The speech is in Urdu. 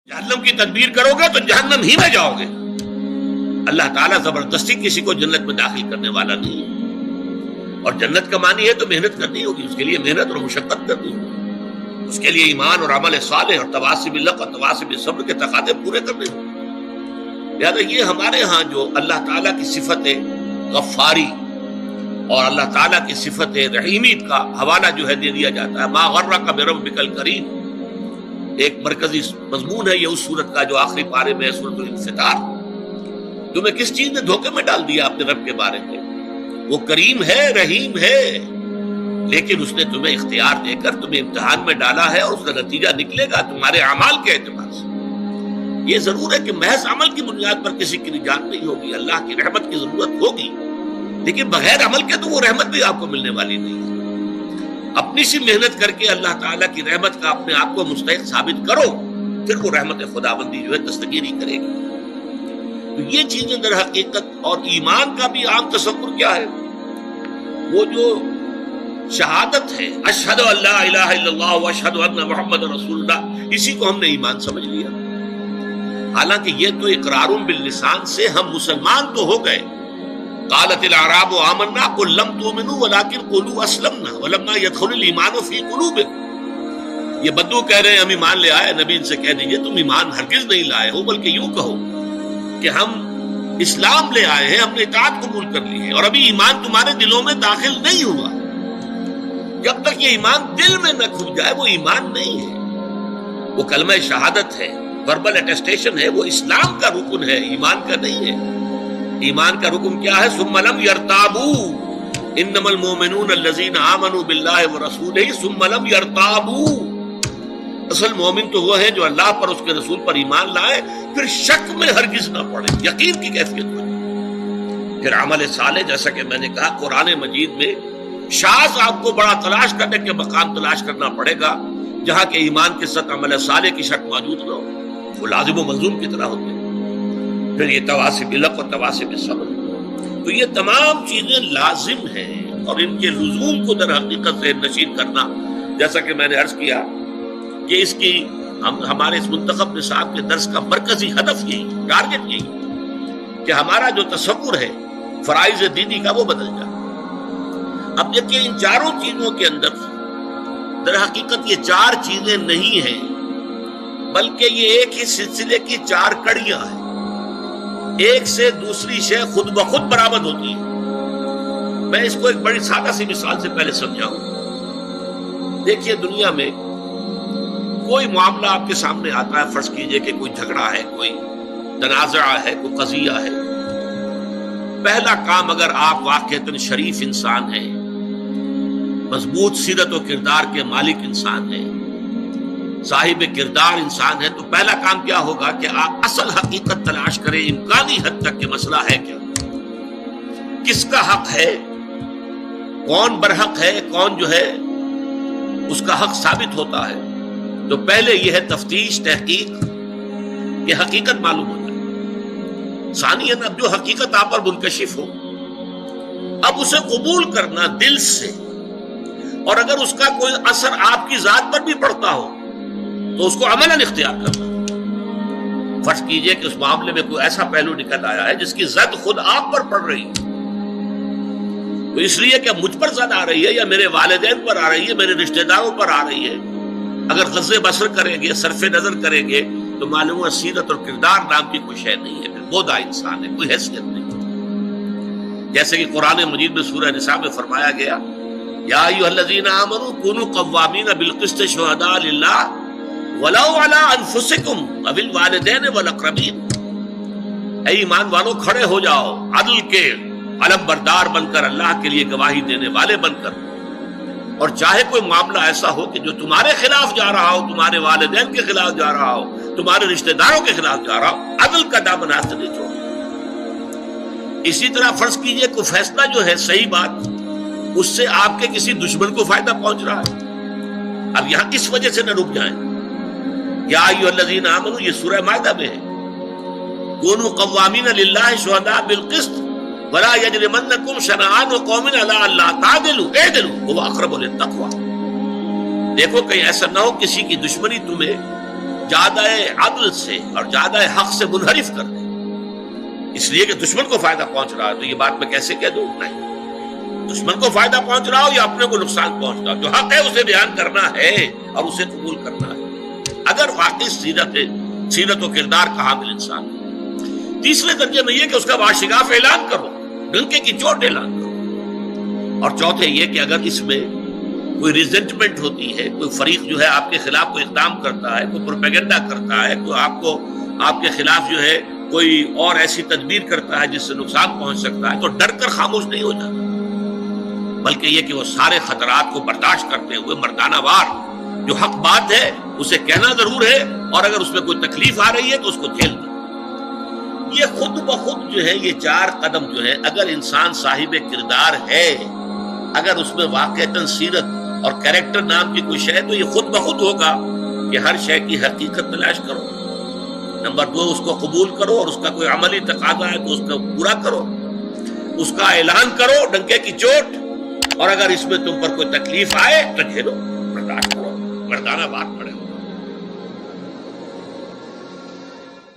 جہنم کی تدبیر کرو گے تو جہنم ہی میں جاؤ گے. اللہ تعالیٰ زبردستی کسی کو جنت میں داخل کرنے والا نہیں ہے. اور جنت کا معنی ہے تو محنت کرنی ہوگی، اس کے لیے محنت اور مشقت کرنی ہوگی، اس کے لیے ایمان اور عمل صالح اور تواصی بالحق اور تواصی بالصبر کے تقاضے پورے کرنے ہوں. لہٰذا یہ ہمارے ہاں جو اللہ تعالیٰ کی صفت غفاری اور اللہ تعالیٰ کی صفت رحیمیت کا حوالہ جو ہے دے دیا جاتا ہے. ما غرک بربک الکریم ایک مرکزی مضمون ہے یہ اس سورت کا جو آخری پارے میں ہے، سورۃ الانفطار. تمہیں کس چیز نے دھوکے میں ڈال دیا اپنے رب کے بارے میں؟ وہ کریم ہے، رحیم ہے، لیکن اس نے تمہیں اختیار دے کر تمہیں امتحان میں ڈالا ہے اور اس کا نتیجہ نکلے گا تمہارے اعمال کے اعتبار سے. یہ ضرور ہے کہ محض عمل کی بنیاد پر کسی کی نجات نہیں ہوگی، اللہ کی رحمت کی ضرورت ہوگی، لیکن بغیر عمل کے تو وہ رحمت بھی آپ کو ملنے والی نہیں ہے. اپنی سی محنت کر کے اللہ تعالیٰ کی رحمت کا اپنے آپ کو مستحق ثابت کرو، پھر وہ رحمت خداوندی جو ہے دستگیری کرے گی. تو یہ چیزیں در حقیقت، اور ایمان کا بھی عام تصور کیا ہے؟ وہ جو شہادت ہے اشہد ان لا الہ الا اللہ واشہد ان محمد رسول اللہ، اسی کو ہم نے ایمان سمجھ لیا. حالانکہ یہ تو اقرار باللسان سے ہم مسلمان تو ہو گئے. قالت الاعراب آمنا قل لم تؤمنوا ولكن قولوا اسلمنا ولما يدخل الايمان في قلوبكم. یہ بدو کہہ رہے ہیں ہم ایمان لے آئے، نبی ان سے کہہ دیجئے تم ایمان ہرگز نہیں لائے ہو، بلکہ یوں کہو کہ ہم اسلام لے آئے ہیں، ہم نے اطاعت قبول کر لی ہے، اور ابھی ایمان تمہارے دلوں میں داخل نہیں ہوا. جب تک یہ ایمان دل میں نہ کھل جائے وہ ایمان نہیں ہے. وہ کلمہ شہادت ہے، وربل اٹیسٹیشن ہے، وہ اسلام کا رکن ہے، ایمان کا نہیں ہے. ایمان کا رکن کیا ہے؟ ثم لم يرتابوا انما المؤمنون الذين آمنوا بالله ورسوله ثم لم يرتابوا. اصل مومن تو وہ ہے جو اللہ پر، اس کے رسول پر ایمان لائے، پھر شک میں ہرگز نہ پڑے، یقین کی کیفیت ہو جائے. پھر عمل صالح، جیسا کہ میں نے کہا قرآن مجید میں شاذ آپ کو بڑا تلاش کرنے کے مقام تلاش کرنا پڑے گا جہاں کہ ایمان کے ساتھ عمل صالح کی شک موجود نہ ہو، وہ لازم و ملزوم کی طرح ہوتے ہیں. پھر یہ تواصی بالحق اور تواصی بالصبر. تو یہ تمام چیزیں لازم ہیں، اور ان کے لزوم کو در حقیقت ذہن نشین کرنا، جیسا کہ میں نے عرض کیا کہ اس کی ہمارے اس منتخب نصاب کے درس کا مرکزی ہدف یہی، ٹارگٹ یہی کہ ہمارا جو تصور ہے فرائض دینی کا وہ بدل جائے. اب دیکھیں ان چاروں چیزوں کے اندر در حقیقت یہ چار چیزیں نہیں ہیں، بلکہ یہ ایک ہی سلسلے کی چار کڑیاں ہیں. ایک سے دوسری شے خود بخود برآمد ہوتی ہے. میں اس کو ایک بڑی سادہ سی مثال سے پہلے سمجھاؤں. دیکھیے دنیا میں کوئی معاملہ آپ کے سامنے آتا ہے، فرض کیجئے کہ کوئی جھگڑا ہے، کوئی تنازع ہے، کوئی قضیہ ہے. پہلا کام، اگر آپ واقعتاً شریف انسان ہیں، مضبوط سیرت و کردار کے مالک انسان ہیں، صاحب کردار انسان ہے، تو پہلا کام کیا ہوگا کہ آپ اصل حقیقت تلاش کریں امکانی حد تک کہ مسئلہ ہے کیا، کس کا حق ہے، کون برحق ہے، کون جو ہے اس کا حق ثابت ہوتا ہے. تو پہلے یہ ہے تفتیش، تحقیق، کہ حقیقت معلوم ہو جائے. ثانیاً اب جو حقیقت آپ پر منکشف ہو، اب اسے قبول کرنا دل سے، اور اگر اس کا کوئی اثر آپ کی ذات پر بھی پڑتا ہو تو اس کو عملاً اختیار کرنا. فرض کیجئے کہ اس معاملے میں کوئی ایسا پہلو نکل آیا ہے جس کی زد خود آپ پر پڑ رہی ہے، تو اس لیے کہ مجھ پر زد آ رہی ہے یا میرے والدین پر آ رہی ہے، میرے رشتہ داروں پر آ رہی ہے، اگر غض بصر کریں گے، صرف نظر کریں گے، تو معلوم ہے سیرت اور کردار نام کی کوئی شے نہیں ہے، پھر بودا انسان ہے، کوئی حیثیت نہیں. جیسے کہ قرآن مجید میں سورہ نساء میں فرمایا گیا یا ایھا الذین آمنوا کونوا قوامین بالقسط شہداء للہ وَلَوْ عَلَىٰ أَنفُسِكُمْ أَوِ الْوَالِدَيْنِ وَالْأَقْرَبِينَ. اے ایمان والو کھڑے ہو جاؤ عدل کے علم بردار بن کر، اللہ کے لیے گواہی دینے والے بن کر، اور چاہے کوئی معاملہ ایسا ہو کہ جو تمہارے خلاف جا رہا ہو، تمہارے والدین کے خلاف جا رہا ہو، تمہارے رشتہ داروں کے خلاف جا رہا ہو، عدل کا دامن ہاتھ سے نہیں چھوڑو. اسی طرح فرض کیجئے کوئی فیصلہ جو ہے صحیح بات، اس سے آپ کے کسی دشمن کو فائدہ پہنچ رہا ہے، اب یہاں اس وجہ سے نہ رک جائیں. یا ایھا الذین آمنوا یہ سورہ مائدہ میں ہے، کونوا قوامین للہ شہداء بالقسط ولا یجرمنکم شنآن قوم علی الا تعدلوا اعدلوا هو اقرب للتقوی. دیکھو کہیں ایسا نہ ہو کسی کی دشمنی تمہیں زیادہ عدل سے اور زیادہ حق سے منحرف کر دے، اس لیے کہ دشمن کو فائدہ پہنچ رہا ہے تو یہ بات میں کیسے کہہ دوں؟ نہیں، دشمن کو فائدہ پہنچ رہا ہو یا اپنے کو نقصان پہنچ رہا ہو، جو حق ہے اسے بیان کرنا ہے اور اسے قبول کرنا ہے، اگر واقعی سیرت و کردار کا حامل انسان ہے۔ تیسرے درجے میں یہ کہ اس کا واشگاف اعلان کرو، ڈنکے کی چوٹ اعلان کرو۔ اور چوتھے یہ کہ اگر اس میں کوئی ریزنٹمنٹ ہوتی ہے، کوئی فریق جو ہے آپ کے خلاف کوئی اقدام کرتا ہے، کوئی پروپیگنڈا کرتا ہے، کوئی آپ کے خلاف جو ہے کوئی اور ایسی تدبیر کرتا ہے جس سے نقصان پہنچ سکتا ہے، تو ڈر کر خاموش نہیں ہو جاتا، بلکہ یہ کہ وہ سارے خطرات کو برداشت کرتے ہوئے مردانہ وار جو حق بات ہے اسے کہنا ضرور ہے، اور اگر اس میں کوئی تکلیف آ رہی ہے تو اس کو جھیل دو۔ یہ خود بخود جو ہے یہ 4 قدم جو ہے، اگر انسان صاحب کردار ہے، اگر اس میں واقعتاً سیرت اور کیریکٹر نام کی کوئی شے، تو یہ خود بخود ہوگا کہ ہر شے کی حقیقت تلاش کرو۔ نمبر 2، اس کو قبول کرو، اور اس کا کوئی عملی تقاضا ہے تو اس کو پورا کرو، اس کا اعلان کرو ڈنکے کی چوٹ، اور اگر اس میں تم پر کوئی تکلیف آئے تو جھیلو، برداشت کرو، مردانہ بات پڑے۔